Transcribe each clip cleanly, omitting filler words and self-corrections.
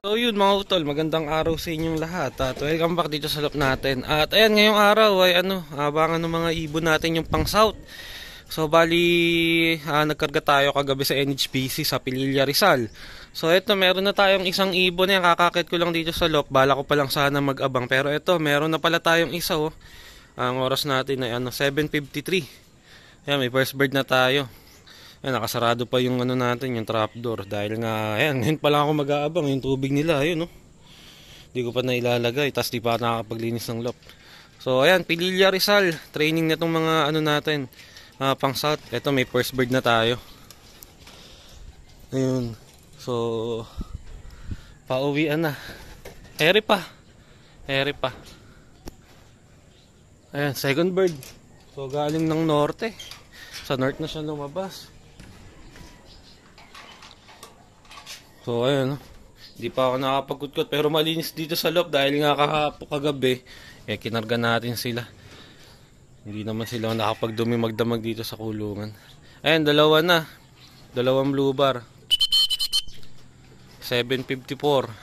So yun mga utol, magandang araw sa inyong lahat at welcome back dito sa loop natin. At ayan, ngayong araw ay abangan ng mga ibon natin yung pang south. So bali, nagkarga tayo kagabi sa NHPC sa Pililla Rizal. So eto, meron na tayong isang ibon yan, kakakit ko lang dito sa loop. Bala ko pa lang sana mag-abang, pero eto, meron na pala tayong isa oh. Ang oras natin ay 7:53. Ayan, may first bird na tayo. Ayan, nakasarado pa yung natin, yung trapdoor. Dahil nga, ayan, ngayon pa lang ako mag-aabang. Yung tubig nila, ayun, no. Hindi ko pa nailalagay, tas di pa nakakapaglinis ng loft. So, ayan, Pililla Rizal. Training na itong mga natin, pang south. Ito, may first bird na tayo. Ayun. So, pauwian na. Ere pa. Ayan, second bird. So, galing ng norte. Sa north na siya lumabas. So ayun, hindi pa ako nakapagkutkot pero malinis dito sa loob dahil nga kagabi kinarga natin sila. Hindi naman sila nakapagdumi magdamag dito sa kulungan. Ayun, dalawang blue bar. 7:54.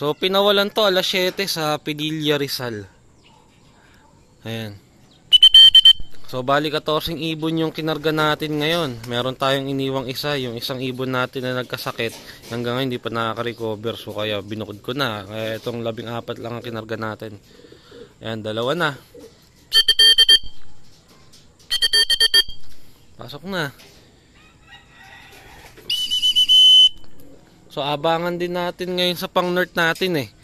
So pinawalan to alas 7 sa Pililla Rizal. Ayan. So bali 14 ibon yung kinarga natin ngayon. Meron tayong iniwang isa, yung isang ibon natin na nagkasakit. Hanggang ngayon hindi pa nakaka-recover. So kaya binukod ko na. Kaya itong 14 lang ang kinarga natin. Ayan, dalawa na. Pasok na. So abangan din natin ngayon sa pang north natin eh.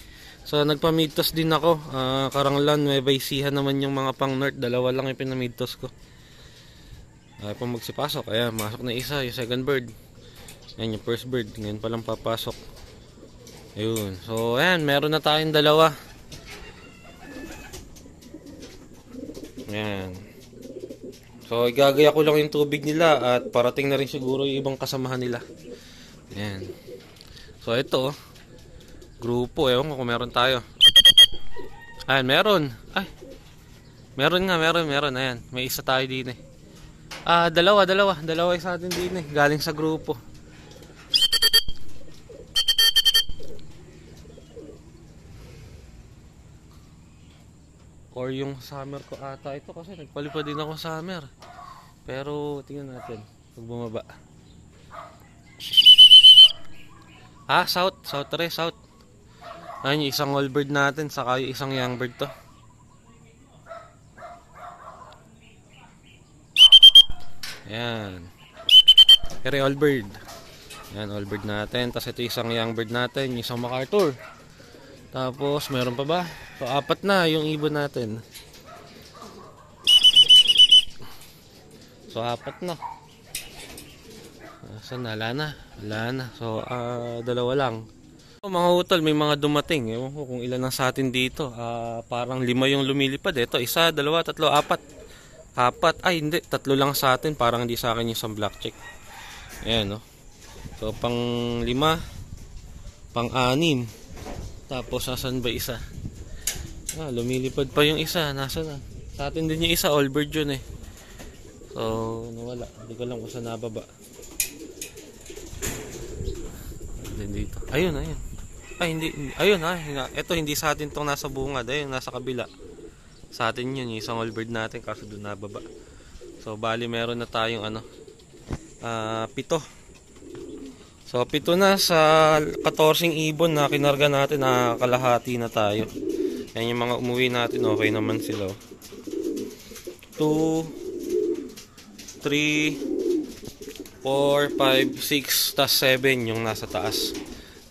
So nagpa-midtos din ako, Karanglan, Nueva Ecija naman yung mga pang north, dalawa lang yung pinamidtos ko. Ayaw pa magsipasok, ayan, masok na isa, yung second bird. Ayan yung first bird, ngayon pa lang papasok. Ayun, so ayan, meron na tayong dalawa. Ayan. So igagaya ko lang yung tubig nila at parating na rin siguro yung ibang kasamahan nila. Ayan. So ito grupo, ewan ko kung meron tayo. Ayan, meron. Ay, meron. Ayan, may isa tayo din eh. Dalawa sa atin din eh. Galing sa grupo. Or yung summer ko ata ito kasi nagpalipad din ako summer. Pero tingnan natin pag bumaba. South. Ayun yung isang all bird natin, saka yung isang young bird to. Ayan. Kaya all bird. Ayan, all bird natin. Tapos ito isang young bird natin, yung isang MacArthur. Tapos, meron pa ba? So, 4 na yung ibon natin. So, 4 na. Saan na? Wala na. So, dalawa lang. Mga utol, may mga dumating. Ewan ko kung ilan lang sa atin dito. Parang 5 yung lumilipad. Ito, 1, 2, 3, 4. 4. Ay, hindi. 3 lang sa atin. Parang hindi sa akin yung isang black check. Ayan, no? So, pang 5. Pang 6. Tapos, nasan ba isa? Lumilipad pa yung isa. Nasaan na? Sa atin din yung isa. All bird yun eh. So, nawala. Hindi ko lang kung saan nababa. Dito. Ayun. Ay, hindi. Ayun ito hindi sa atin tong nasa bungad. Ayun, nasa kabila. Sa atin yun, yung isang all bird natin kaso doon nababa. So, bali meron na tayong 7. So, 7 na sa 14 ibon na kinarga natin, kalahati na tayo. Yan yung mga umuwi natin, okay naman sila. 2, 3, 4, 5, 6, tas 7 yung nasa taas.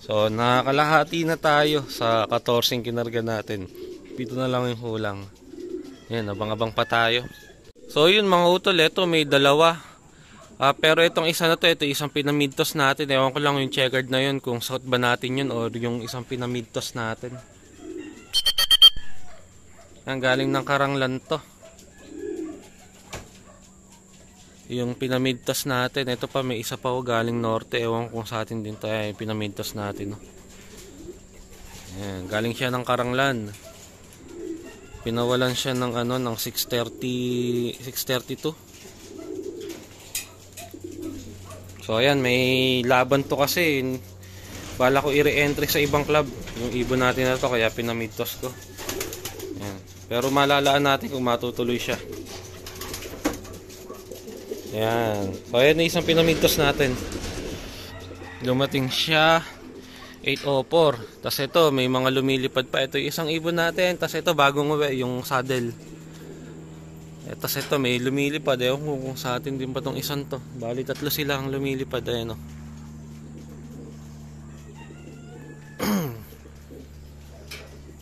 So, nakakalahati na tayo sa 14 kinarga natin. 7 na lang yung hulang. Ayan, abang-abang pa tayo. So, yun mga utol, ito may 2. Pero itong isa na to, ito isang pinamidtos natin. Ewan ko lang yung checkered na yun, kung south ba natin yun or yung isang pinamidtos natin. Ang galing ng Karanglan to. Yung pinamidtos natin, ito pa may isa pa galing norte, ewan kung sa atin din tayo pinamidtos natin, no? Ayan, galing siya ng Karanglan. Pinawalan siya ng ng 6:32. So ayan, may laban to kasi. Bala ko i-re-entry sa ibang club yung ibon natin na to, kaya pinamitos ko. Ayan. Pero malalaan natin kung matutuloy siya. Ayan. So ayan na isang pinamitos natin. Lumating siya 804. Tapos ito, may mga lumilipad pa. Ito yung isang ibon natin. Tapos ito, bagong uwi, yung saddle. Tapos ito, may lumilipad. Ewan ko kung sa atin din pa tong isang to. Bali, 3 sila ang lumilipad. Ayan o.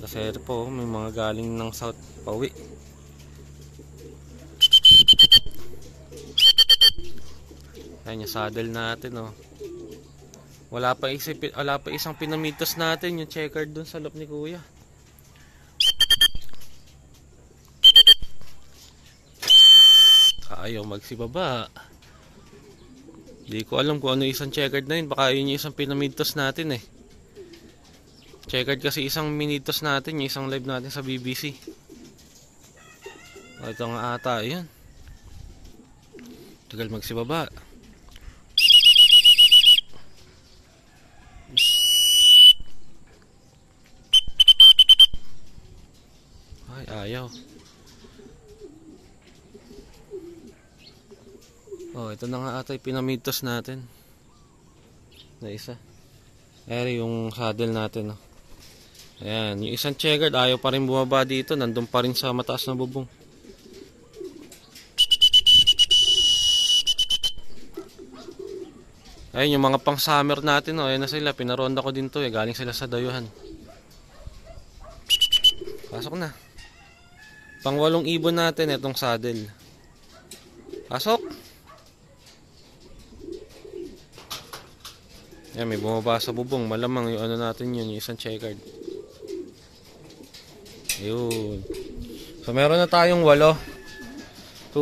Tapos ito po, may mga galing ng south pauwi. Ayan yung saddle natin o. Wala pa isang pinamitos natin yung checkered dun sa loob ni kuya. Ayaw magsibaba. Hindi ko alam kung ano isang checkered na yun. Baka yun yung isang pinamitos natin eh. Checkered kasi isang minitos natin, yung isang live natin sa BBC. O, ito nga ata, yun. Tagal magsibaba. Ay, ayaw. Oh, ito na nga ata yung pinamitos natin. Na isa. Eri yung saddle natin, oh. Ayan, yung isang checkered ayaw pa rin bumaba dito, nandun pa rin sa mataas na bubong. Ayun, yung mga pang summer natin, oh, ayan na sila, pinaronda ko din to, eh, galing sila sa dayuhan. Pasok na. Pang 8 ibon natin itong saddle. Pasok. Ayan, may bumaba sa bubong, malamang yung ano natin yun, yung isang checkered. Ayun. So meron na tayong 8. 2,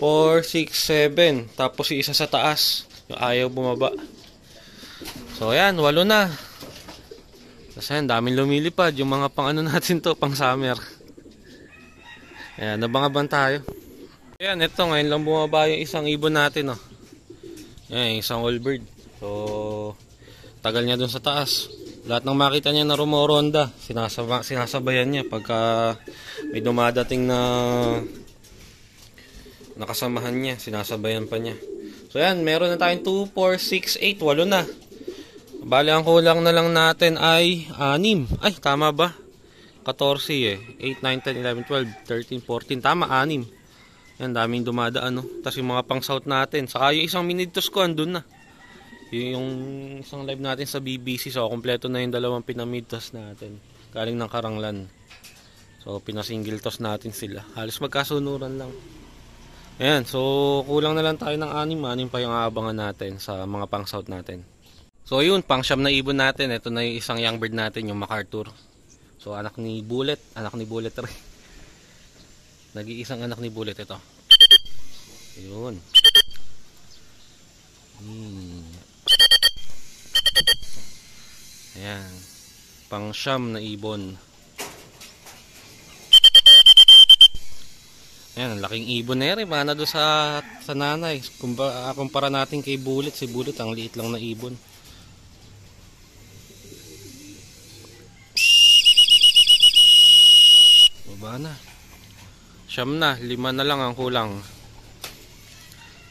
4, 6, 7. Tapos yung isa sa taas, yung ayaw bumaba. So ayan, 8 na. Tapos ayan, daming lumilipad. Yung mga pang ano natin to, pang summer. Ayan, nabang-abang tayo. Ayan, ito ngayon lang bumaba yung isang ibon natin, oh. Ayan, isang allbird. So tagal niya dun sa taas. Lahat ng makita niya na rumoronda, sinasabayan niya pagka may dumadating na nakasamahan niya, sinasabayan pa niya. So yan, meron na tayong 2, 4, 6, 8, 8 na. Bali ang kulang na lang natin ay 6. Ay, tama ba? 14 eh. 8, 9, 10, 11, 12, 13, 14. Tama, 6. Yan, daming dumadaan, no? Tapos yung mga pang south natin. Saka yung isang minitos ko, andun na. Yung isang live natin sa BBC. So kompleto na yung 2 pinamitos natin galing ng Karanglan. So pinasingle toss natin sila, halos magkasunuran lang. Ayan, so kulang na lang tayo ng 6 pa yung aabangan natin sa mga pang south natin. So yun, pang siyam na ibon natin. Ito na yung isang young bird natin, yung MacArthur. So anak ni Bullet rin. Nag-iisang anak ni Bullet ito. Ayun. Ayan, pang siyam na ibon. Ayan, laking ibon na rin, mana doon sa nanay. Kumpara natin kay Bullet, si Bullet ang liit lang na ibon. Baba na. Siyam na, 5 na lang ang kulang.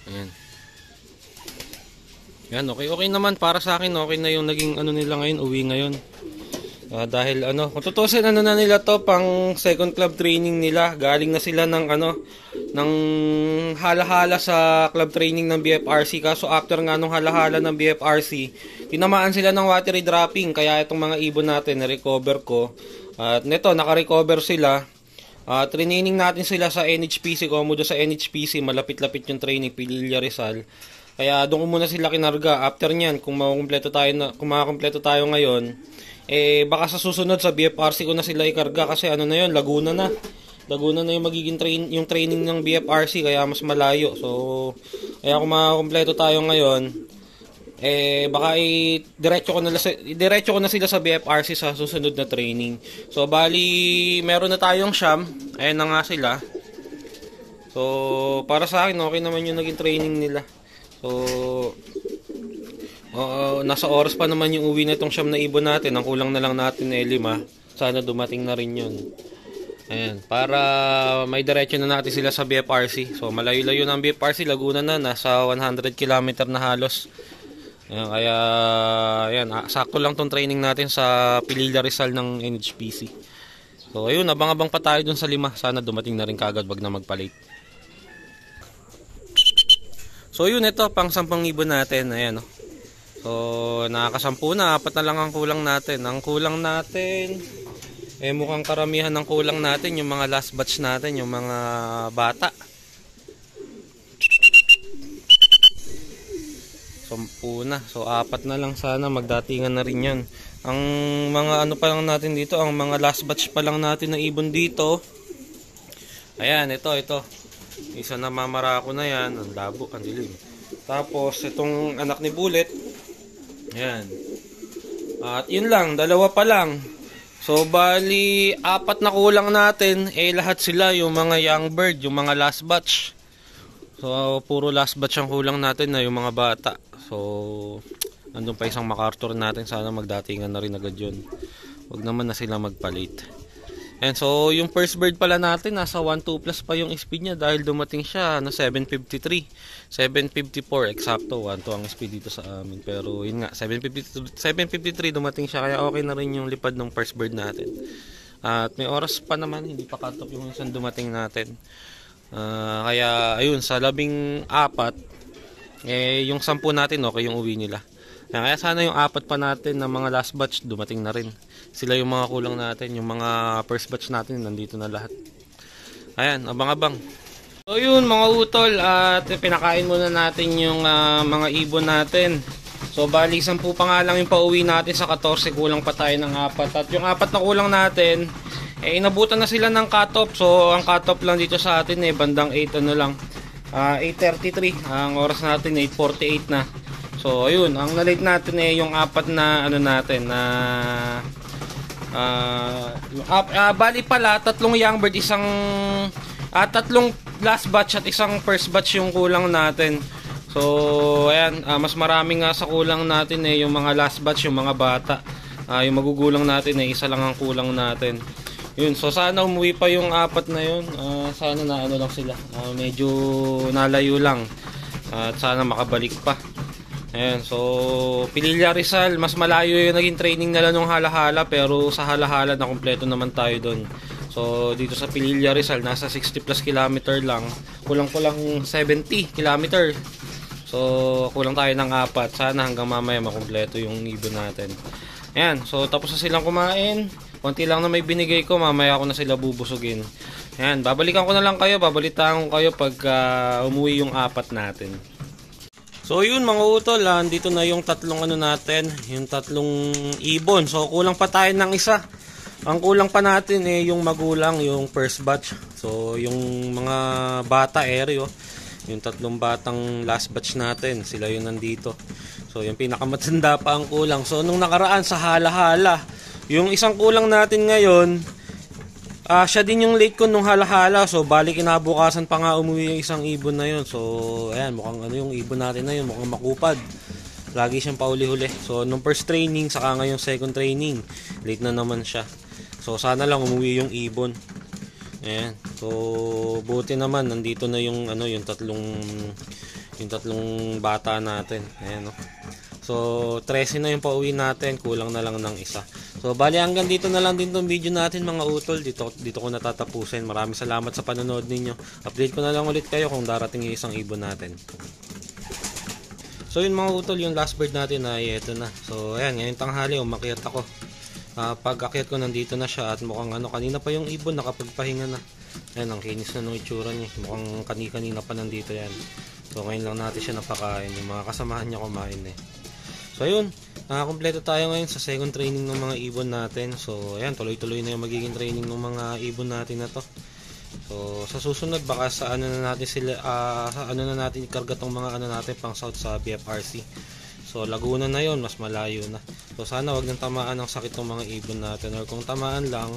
Ayan. Yan, okay naman para sa akin. Okay na yung naging ano nila ngayon, uwi ngayon. Dahil ano, kung tutusin ano na nila to, pang second club training nila. Galing na sila ng ano, ng halahala sa club training ng BFRC. Kaso after nga nung halahala ng BFRC, tinamaan sila ng watery dropping. Kaya itong mga ibon natin, na-recover ko. At neto, naka-recover sila. Training natin sila sa NHPC, komodo sa NHPC. Malapit-lapit yung training, Pililla Rizal. Kaya doon ko muna sila kinarga. After nyan, kung makakompleto tayo ngayon, baka sa susunod sa BFRC ko na sila ikarga kasi ano na yun, Laguna na yung magiging yung training ng BFRC, kaya mas malayo. So kaya kung makakompleto tayo ngayon, baka diretso ko na sila sa BFRC sa susunod na training. So bali meron na tayong siyam. Ayan na nga sila. So para sa akin okay naman yung naging training nila. So, nasa oras pa naman yung uwi na itong siyam na ibon natin. Ang kulang na lang natin ay 5. Sana dumating na rin yun. Ayan, para may diretso na natin sila sa BFRC. So, malayo-layo ng BFRC, Laguna na, nasa 100 km na halos. Ayan, kaya, ayan, sakto lang tong training natin sa Pililla Rizal ng NHPC. So, ayun, abang-abang pa tayo dun sa 5. Sana dumating na rin kagad, wag na magpalit. So, yun, ito, pang 10,000 natin. Ayan, oh. So, nakakasampu na, 4 na lang ang kulang natin. Ang kulang natin, mukhang karamihan ng kulang natin, yung mga last batch natin, yung mga bata. 10 na. So, 4 na lang sana, magdatingan na rin yan. Ang mga ano pa lang natin dito, ang mga last batch pa lang natin na ibon dito. Ayan, ito. Isa na mamarako na yan. Ang labo, ang dilim. Tapos, itong anak ni Bullet. Ayan. At yun lang, 2 pa lang. So, bali, 4 na kulang natin. Lahat sila, yung mga young bird, yung mga last batch. So, puro last batch ang kulang natin na yung mga bata. So, andun pa isang MacArthur natin. Sana magdatingan na rin agad yun. Huwag naman na sila magpalit. And so, yung first bird pala natin, nasa 1.2 plus pa yung speed niya dahil dumating siya na 753. 754, eksakto. 1.2 ang speed dito sa amin. Pero, yun nga, 753 dumating siya. Kaya okay na rin yung lipad ng first bird natin. At may oras pa naman, hindi pa cut off yung isang dumating natin. Kaya, ayun, sa 14, yung 10 natin, okay yung uwi nila. Kaya sana yung 4 pa natin na mga last batch dumating na rin. Sila yung mga kulang natin, yung mga first batch natin nandito na lahat. Ayan, abang-abang. So yun mga utol, at pinakain muna natin yung mga ibon natin. So bali 10 pa nga lang yung pauwi natin sa 14, kulang pa tayo ng 4. At yung 4 na kulang natin, inabutan na sila ng cut-off. So ang cut-off lang dito sa atin bandang 8 ano lang, 8:33. Ang oras natin 8:48 na. So ayun, ang na-late natin yung 4 na ano natin na bali pala 3 young bird, isang 3 last batch at isang first batch yung kulang natin. So ayan, mas marami nga sa kulang natin yung mga last batch, yung mga bata. Yung magugulang natin isa lang ang kulang natin. Yun, so sana umuwi pa yung 4 na yun. Sana na ano lang sila, medyo nalayo lang. At sana makabalik pa. Ayan, so Pililla Rizal, mas malayo yung naging training nila nung Halahala, pero sa Halahala na kompleto naman tayo doon. So dito sa Pililla Rizal, nasa 60 plus kilometer lang. Kulang-kulang 70 kilometer. So kulang tayo ng 4. Sana hanggang mamaya makumpleto yung ibon natin. Ayan, so tapos na silang kumain. Konti lang na may binigay ko, mamaya ako na sila bubusugin. Ayan, babalikan ko na lang kayo, babalitaan ko kayo pag umuwi yung 4 natin. So yun mga utol, dito na yung 3 ano natin, yung 3 ibon. So kulang pa tayo ng isa. Ang kulang pa natin yung magulang, yung first batch. So yung mga bata yung 3 batang last batch natin, sila yung nandito. So yung pinakamatanda pa ang kulang. So nung nakaraan sa Halahala, yung isang kulang natin ngayon, siya din yung late ko nung Halahala. So balik kinabukasan pa nga umuwi yung isang ibon na yun. So ayan, mukhang ano yung ibon natin na yun, mukhang makupad. Lagi siyang pauli-huli. So nung first training, saka ngayong second training, late na naman siya. So sana lang umuwi yung ibon. Ayan. So buti naman nandito na yung ano, yung tatlong bata natin. Ayan, no. So 13 na yung pauwi natin, kulang na lang ng isa. So bali hanggang dito na lang din tong video natin mga utol. Dito ko natatapusin. Maraming salamat sa panonood ninyo. Update ko na lang ulit kayo kung darating yung isang ibon natin. So yun mga utol, yung last bird natin ay eto na. So ayan, ngayong tanghali umakyat ako. Pag akyat ko nandito na siya at mukhang ano, kanina pa yung ibon nakapagpahinga na. Ayan, ang kinis na ng itsura niya. Mukhang kanina pa nandito yan. So ngayon lang natin siya napakain. Yung mga kasamahan niya kumain So ayun, kompleto tayo ngayon sa second training ng mga ibon natin. So ayan, tuloy-tuloy na yung magiging training ng mga ibon natin na to. So sa susunod baka sa ano na natin sila sa ano na natin ikarga tong mga ano natin pang south sa BFRC. So Laguna na yon, mas malayo na. So sana wag nang tamaan ng sakit ng mga ibon natin, or kung tamaan lang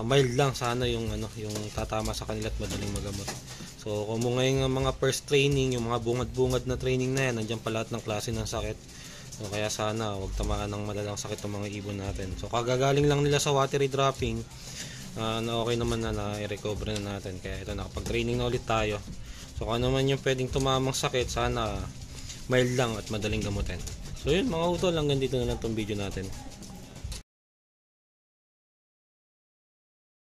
mild lang sana yung ano, yung tatama sa kanila at madaling magamot. So So kung mo ngayon mga first training, yung mga bungad-bungad na training na yan, nandiyan pa lahat ng klase ng sakit. So kaya sana huwag tamaan ng malalang sakit ng mga ibon natin. So kagagaling lang nila sa watery dropping, na okay naman na i-recover na natin. Kaya ito, nakapag-training na ulit tayo. So kung ano man yung pwedeng tumamang sakit, sana mild lang at madaling gamutin. So yun mga utol, hanggang dito na lang tong video natin.